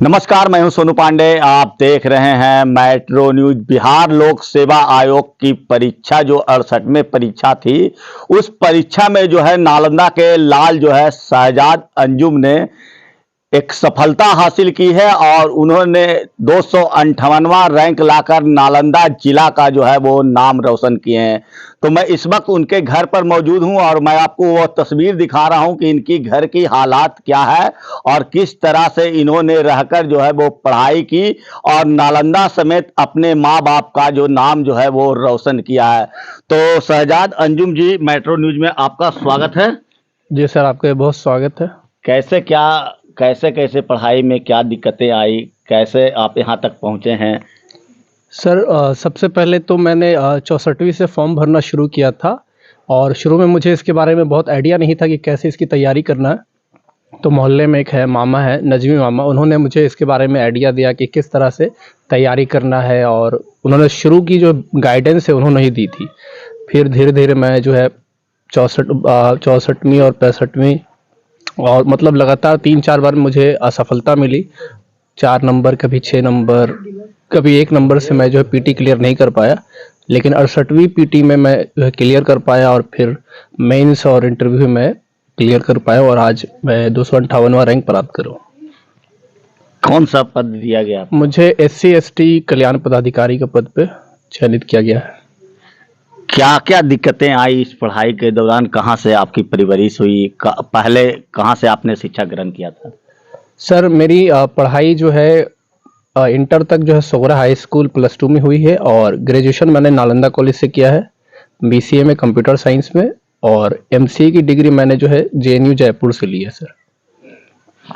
नमस्कार, मैं हूं सोनू पांडे। आप देख रहे हैं मेट्रो न्यूज। बिहार लोक सेवा आयोग की परीक्षा जो 68वें परीक्षा थी, उस परीक्षा में जो है नालंदा के लाल जो है शहजाद अंजुम ने एक सफलता हासिल की है और उन्होंने 258वां रैंक लाकर नालंदा जिला का जो है वो नाम रोशन किए हैं। तो मैं इस वक्त उनके घर पर मौजूद हूं और मैं आपको वो तस्वीर दिखा रहा हूं कि इनकी घर की हालात क्या है और किस तरह से इन्होंने रहकर जो है वो पढ़ाई की और नालंदा समेत अपने माँ बाप का जो नाम जो है वो रोशन किया है। तो शहजाद अंजुम जी, मेट्रो न्यूज में आपका स्वागत है। जी सर, आपका बहुत स्वागत है। कैसे कैसे पढ़ाई में क्या दिक्कतें आई, कैसे आप यहाँ तक पहुँचे हैं? सर सबसे पहले तो मैंने 64वीं से फॉर्म भरना शुरू किया था और शुरू में मुझे इसके बारे में बहुत आइडिया नहीं था कि कैसे इसकी तैयारी करना है। तो मोहल्ले में एक है मामा है, नजमी मामा, उन्होंने मुझे इसके बारे में आइडिया दिया कि किस तरह से तैयारी करना है और उन्होंने शुरू की जो गाइडेंस है उन्होंने ही दी थी। फिर धीरे धीरे मैं जो है 64वीं और 65वीं और मतलब लगातार 3-4 बार मुझे असफलता मिली। 4 नंबर, कभी 6 नंबर, कभी 1 नंबर से मैं जो है पीटी क्लियर नहीं कर पाया, लेकिन 68वीं पीटी में मैं जो है क्लियर कर पाया और फिर मेंस और इंटरव्यू में क्लियर कर पाया और आज मैं 258वां रैंक प्राप्त करूँ। कौन सा पद दिया गया आपको? मुझे SC/ST कल्याण पदाधिकारी का पद पे चयनित किया गया है। क्या क्या दिक्कतें आई इस पढ़ाई के दौरान? कहाँ से आपकी परवरिश हुई? पहले कहाँ से आपने शिक्षा ग्रहण किया था? सर मेरी पढ़ाई जो है इंटर तक जो है सोगरा हाई स्कूल +2 में हुई है और ग्रेजुएशन मैंने नालंदा कॉलेज से किया है, BCA में कंप्यूटर साइंस में, और MCA की डिग्री मैंने जो है JNU जयपुर से ली है सर।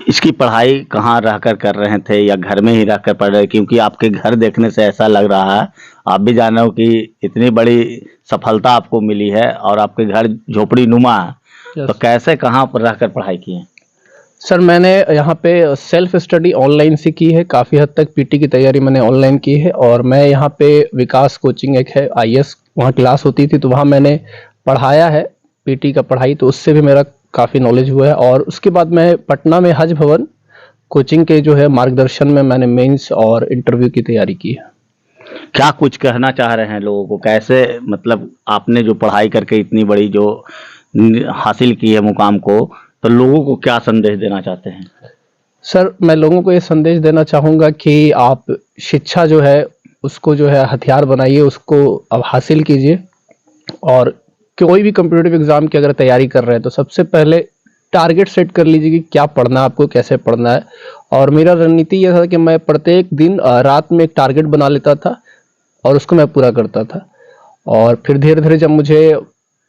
इसकी पढ़ाई कहाँ रहकर कर रहे थे या घर में ही रहकर पढ़ रहे? क्योंकि आपके घर देखने से ऐसा लग रहा है, आप भी जानो कि इतनी बड़ी सफलता आपको मिली है और आपके घर झोपड़ी नुमा है। तो कैसे कहाँ पर रहकर पढ़ाई की है? सर मैंने यहाँ पे सेल्फ स्टडी ऑनलाइन से की है, काफ़ी हद तक पीटी की तैयारी मैंने ऑनलाइन की है और मैं यहाँ पे विकास कोचिंग एक है IS, वहाँ क्लास होती थी तो वहाँ मैंने पढ़ाया है पीटी का पढ़ाई, तो उससे भी मेरा काफ़ी नॉलेज हुआ है। और उसके बाद मैं पटना में हज भवन कोचिंग के जो है मार्गदर्शन में मैंने मेंस और इंटरव्यू की तैयारी की है। क्या कुछ कहना चाह रहे हैं लोगों को? कैसे मतलब आपने जो पढ़ाई करके इतनी बड़ी जो हासिल की है मुकाम को, तो लोगों को क्या संदेश देना चाहते हैं? सर मैं लोगों को ये संदेश देना चाहूँगा कि आप शिक्षा जो है उसको जो है हथियार बनाइए, उसको अब हासिल कीजिए और कोई भी कम्पिटिटिव एग्ज़ाम की अगर तैयारी कर रहे हैं तो सबसे पहले टारगेट सेट कर लीजिए कि क्या पढ़ना है आपको, कैसे पढ़ना है। और मेरा रणनीति यह था कि मैं प्रत्येक दिन रात में एक टारगेट बना लेता था और उसको मैं पूरा करता था और फिर धीरे धीरे जब मुझे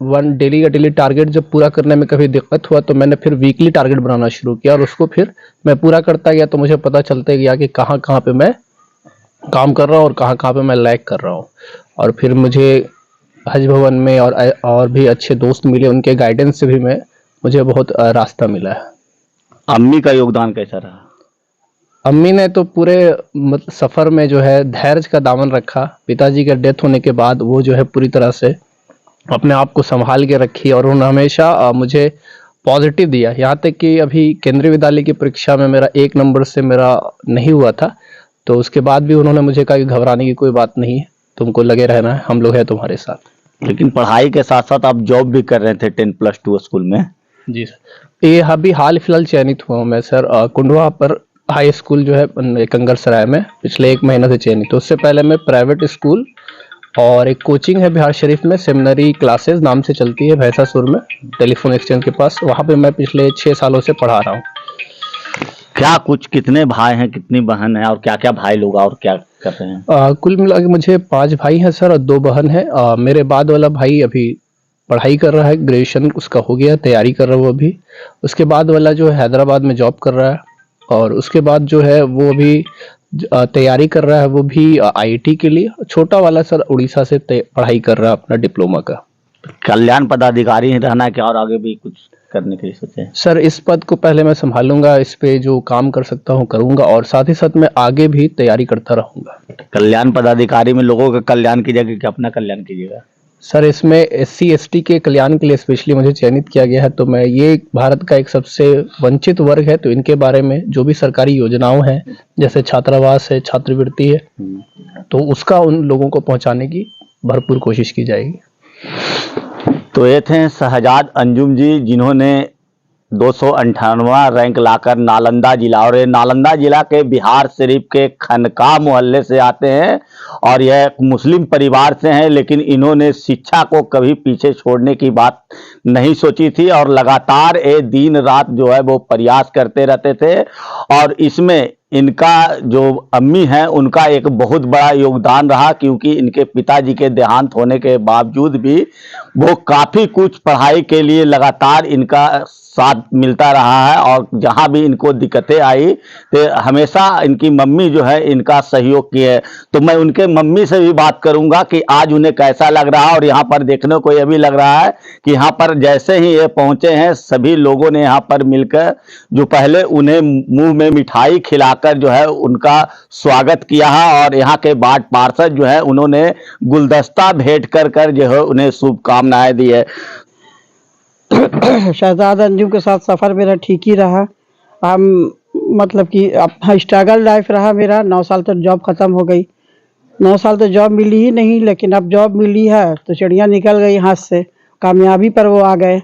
डेली का डेली टारगेट जब पूरा करने में कभी दिक्कत हुआ तो मैंने फिर वीकली टारगेट बनाना शुरू किया और उसको फिर मैं पूरा करता गया, तो मुझे पता चलता गया कि कहाँ कहाँ पे मैं काम कर रहा हूँ और कहाँ कहाँ पे मैं लैग कर रहा हूँ। और फिर मुझे हज भवन में और भी अच्छे दोस्त मिले, उनके गाइडेंस से भी मुझे बहुत रास्ता मिला है। अम्मी का योगदान कैसा रहा? अम्मी ने तो पूरे सफ़र में जो है धैर्य का दामन रखा। पिताजी के डेथ होने के बाद वो जो है पूरी तरह से अपने आप को संभाल के रखी और उन्होंने हमेशा मुझे पॉजिटिव दिया। यहाँ तक कि अभी केंद्रीय विद्यालय की परीक्षा में मेरा 1 नंबर से मेरा नहीं हुआ था, तो उसके बाद भी उन्होंने मुझे कहा कि घबराने की कोई बात नहीं है, तुमको लगे रहना है, हम लोग हैं तुम्हारे साथ। लेकिन पढ़ाई के साथ साथ आप जॉब भी कर रहे थे 10+2 स्कूल में? जी सर, ये अभी हाल फिलहाल चयनित हुआ हूँ मैं सर, कुंडवा पर हाई स्कूल जो है कंगरसराय में पिछले 1 महीने से चयनित। उससे पहले मैं प्राइवेट स्कूल और एक कोचिंग है बिहार शरीफ में, सेमिनरी क्लासेस नाम से चलती है भैंसासुर में, टेलीफोन एक्सचेंज के पास, वहाँ पे मैं पिछले 6 सालों से पढ़ा रहा हूँ। क्या कुछ, कितने भाई हैं, कितनी बहन है और क्या क्या भाई लोग और क्या कर रहे हैं? कुल मिला के मुझे 5 भाई हैं सर और 2 बहन है। मेरे बाद वाला भाई अभी पढ़ाई कर रहा है, ग्रेजुएशन उसका हो गया, तैयारी कर रहा है वो अभी। उसके बाद वाला जो है हैदराबाद में जॉब कर रहा है और उसके बाद जो है वो अभी तैयारी कर रहा है वो भी IIT के लिए। छोटा वाला सर उड़ीसा से पढ़ाई कर रहा है अपना डिप्लोमा का। कल्याण पदाधिकारी ही रहना है क्या और आगे भी कुछ करने के लिए सोचे? सर इस पद को पहले मैं संभालूंगा, इस पे जो काम कर सकता हूँ करूंगा और साथ ही साथ मैं आगे भी तैयारी करता रहूंगा। कल्याण पदाधिकारी में लोगों का कल्याण कीजिएगा कि अपना कल्याण कीजिएगा? सर इसमें एससी एसटी के कल्याण के लिए स्पेशली मुझे चयनित किया गया है, तो मैं ये भारत का एक सबसे वंचित वर्ग है, तो इनके बारे में जो भी सरकारी योजनाओं हैं, जैसे छात्रावास है, छात्रवृत्ति है, तो उसका उन लोगों को पहुंचाने की भरपूर कोशिश की जाएगी। तो ये थे शहजाद अंजुम जी, जिन्होंने 298वां रैंक लाकर नालंदा जिला, और ये नालंदा जिला के बिहार शरीफ के खनका मोहल्ले से आते हैं और यह एक मुस्लिम परिवार से हैं, लेकिन इन्होंने शिक्षा को कभी पीछे छोड़ने की बात नहीं सोची थी और लगातार ये दिन रात जो है वो प्रयास करते रहते थे। और इसमें इनका जो अम्मी हैं उनका एक बहुत बड़ा योगदान रहा, क्योंकि इनके पिताजी के देहांत होने के बावजूद भी वो काफ़ी कुछ पढ़ाई के लिए लगातार इनका साथ मिलता रहा है, और जहाँ भी इनको दिक्कतें आई तो हमेशा इनकी मम्मी जो है इनका सहयोग की है। तो मैं उनके मम्मी से भी बात करूंगा कि आज उन्हें कैसा लग रहा है। और यहाँ पर देखने को ये भी लग रहा है कि यहाँ पर जैसे ही ये पहुँचे हैं, सभी लोगों ने यहाँ पर मिलकर जो पहले उन्हें मुंह में मिठाई खिलाकर जो है उनका स्वागत किया है, और यहाँ के वार्ड पार्षद जो है उन्होंने गुलदस्ता भेंट कर जो है उन्हें शुभकामनाएं दी है। शहजाद अंजुम के साथ सफ़र मेरा ठीक ही रहा। हम मतलब कि स्ट्रगल लाइफ रहा मेरा। 9 साल तक जॉब ख़त्म हो गई। 9 साल तो जॉब मिली ही नहीं, लेकिन अब जॉब मिली है तो चिड़िया निकल गई हाथ से, कामयाबी पर वो आ गए।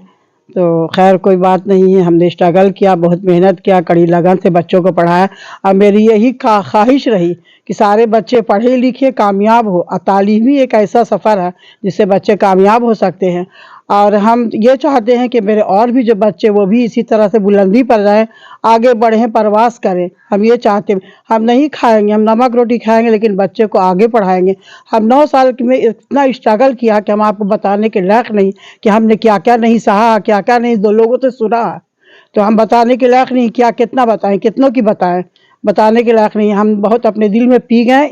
तो खैर कोई बात नहीं है, हमने स्ट्रगल किया, बहुत मेहनत किया, कड़ी लगन से बच्चों को पढ़ाया। और मेरी यही ख्वाहिश रही कि सारे बच्चे पढ़े लिखे कामयाब हो। और तालीम ही एक ऐसा सफ़र है जिससे बच्चे कामयाब हो सकते हैं। और हम ये चाहते हैं कि मेरे और भी जो बच्चे वो भी इसी तरह से बुलंदी पर रहें, आगे बढ़ें, प्रवास करें। हम ये चाहते हैं, हम नहीं खाएंगे, हम नमक रोटी खाएंगे, लेकिन बच्चे को आगे पढ़ाएंगे। हम 9 साल में इतना स्ट्रगल किया कि हम आपको बताने के लायक नहीं कि हमने क्या क्या नहीं सहा, क्या क्या नहीं दो लोगों से सुना। तो हम बताने के लायक नहीं, क्या कितना बताएं, कितनों की बताएं, बताने के लायक नहीं। हम बहुत अपने दिल में पी गए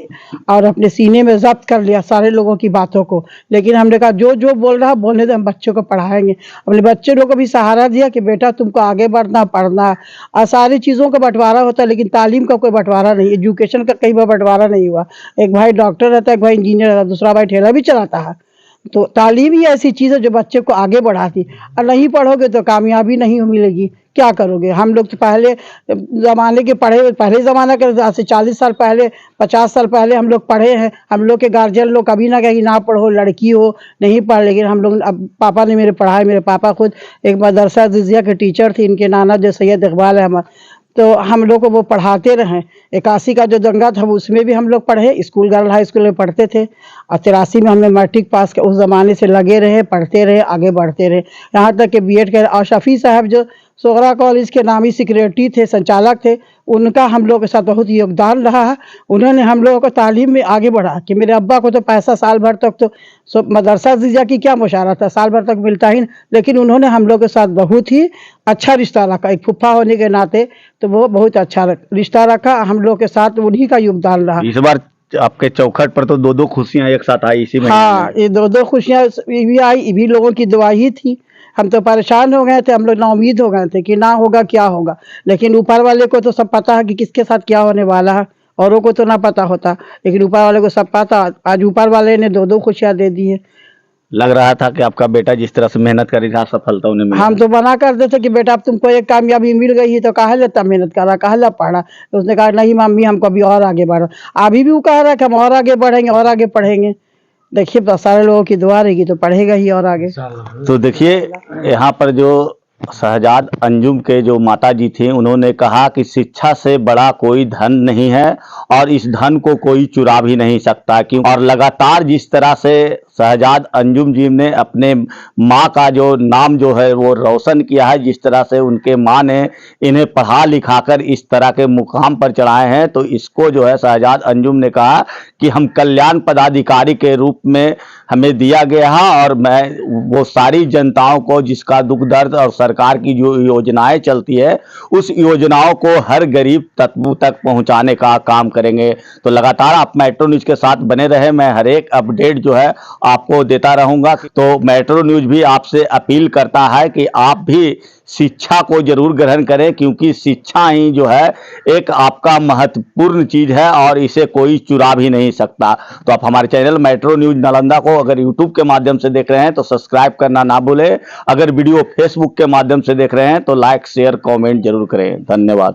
और अपने सीने में जब्त कर लिया सारे लोगों की बातों को। लेकिन हमने कहा जो जो बोल रहा बोलने दे, हम बच्चों को पढ़ाएंगे। अपने बच्चे लोगों को भी सहारा दिया कि बेटा तुमको आगे बढ़ना, पढ़ना है। और सारी चीज़ों का बंटवारा होता है, लेकिन तालीम का कोई बंटवारा नहीं, एजुकेशन का कहीं पर बंटवारा नहीं हुआ। एक भाई डॉक्टर रहता है, एक भाई इंजीनियर रहता है, दूसरा भाई ठेला भी चलाता है। तो तालीम ही ऐसी चीज़ है जो बच्चे को आगे बढ़ाती। और नहीं पढ़ोगे तो कामयाबी नहीं मिलेगी, क्या करोगे। हम लोग तो पहले ज़माने के पढ़े, पहले ज़माना के आज से 40 साल पहले, 50 साल पहले हम लोग पढ़े हैं। हम लोग के गार्जियन लोग कभी ना कहीं ना पढ़ो, लड़की हो नहीं पढ़, लेकिन हम लोग, अब पापा ने मेरे पढ़ाए। मेरे पापा खुद एक मदरसा जिजिया के टीचर थे। इनके नाना जो सैयद इकबाल अहमद, तो हम लोग को वो पढ़ाते रहे। 81 का जो दंगा था उसमें भी हम लोग पढ़े, स्कूल गर्ल हाई स्कूल में पढ़ते थे। और 83 में हमने मैट्रिक पास किया। उस ज़माने से लगे रहे, पढ़ते रहे, आगे बढ़ते रहे, यहाँ तक कि बीएड के। और शफ़ी साहब जो सोगरा कॉलेज के नामी सेक्रेटरी थे, संचालक थे, उनका हम लोग के साथ बहुत योगदान रहा है। उन्होंने हम लोगों को तालीम में आगे बढ़ा। कि मेरे अब्बा को तो पैसा साल भर तक तो मदरसा जिजिया की क्या मुशारा था, साल भर तक मिलता ही नहीं, लेकिन उन्होंने हम लोग के साथ बहुत ही अच्छा रिश्ता रखा। एक फुफ्फा होने के नाते तो वो बहुत अच्छा रिश्ता रखा हम लोग के साथ, उन्हीं का योगदान रहा। इस बार आपके चौखट पर तो 2-2 खुशियां एक साथ आई इसी महीने हाँ, में। ये 2-2 खुशियाँ भी आई, ये भी लोगों की दुआ ही थी। हम तो परेशान हो गए थे, हम लोग नाउम्मीद हो गए थे कि ना होगा क्या होगा। लेकिन ऊपर वाले को तो सब पता है कि किसके साथ क्या होने वाला है, औरों को तो ना पता होता, लेकिन ऊपर वाले को सब पता। आज ऊपर वाले ने 2-2 खुशियाँ दे दी है। लग रहा था कि आपका बेटा जिस तरह से मेहनत कर रहा, सफलता उन्हें मिली। हम तो मना कर देते कि बेटा अब तुमको एक कामयाबी मिल गई है तो काहे ले तब मेहनत कर रहा, काहे ले पढ़ा। तो उसने कहा नहीं मम्मी, हमको अभी और आगे बढ़ो। अभी भी वो कह रहा है कि हम और आगे बढ़ेंगे और आगे पढ़ेंगे। देखिए तो सारे लोगों की दुआ रहेगी तो पढ़ेगा ही और आगे। तो देखिए यहाँ पर जो शहजाद अंजुम के जो माता जी थी, उन्होंने कहा कि शिक्षा से बड़ा कोई धन नहीं है और इस धन को कोई चुरा भी नहीं सकता। क्यों, और लगातार जिस तरह से शहजाद अंजुम जी ने अपने माँ का जो नाम जो है वो रोशन किया है, जिस तरह से उनके माँ ने इन्हें पढ़ा लिखा कर इस तरह के मुकाम पर चढ़ाए हैं, तो इसको जो है शहजाद अंजुम ने कहा कि हम कल्याण पदाधिकारी के रूप में हमें दिया गया है, और मैं वो सारी जनताओं को जिसका दुख दर्द और सरकार की जो योजनाएं चलती है उस योजनाओं को हर गरीब तत्व तक पहुंचाने का काम करेंगे। तो लगातार आप मेट्रो न्यूज़ के साथ बने रहे। मैं हर एक अपडेट जो है आपको देता रहूंगा। तो मेट्रो न्यूज भी आपसे अपील करता है कि आप भी शिक्षा को जरूर ग्रहण करें, क्योंकि शिक्षा ही जो है एक आपका महत्वपूर्ण चीज है और इसे कोई चुरा भी नहीं सकता। तो आप हमारे चैनल मेट्रो न्यूज नालंदा को अगर यूट्यूब के माध्यम से देख रहे हैं तो सब्सक्राइब करना ना भूलें। अगर वीडियो फेसबुक के माध्यम से देख रहे हैं तो लाइक शेयर कमेंट जरूर करें। धन्यवाद।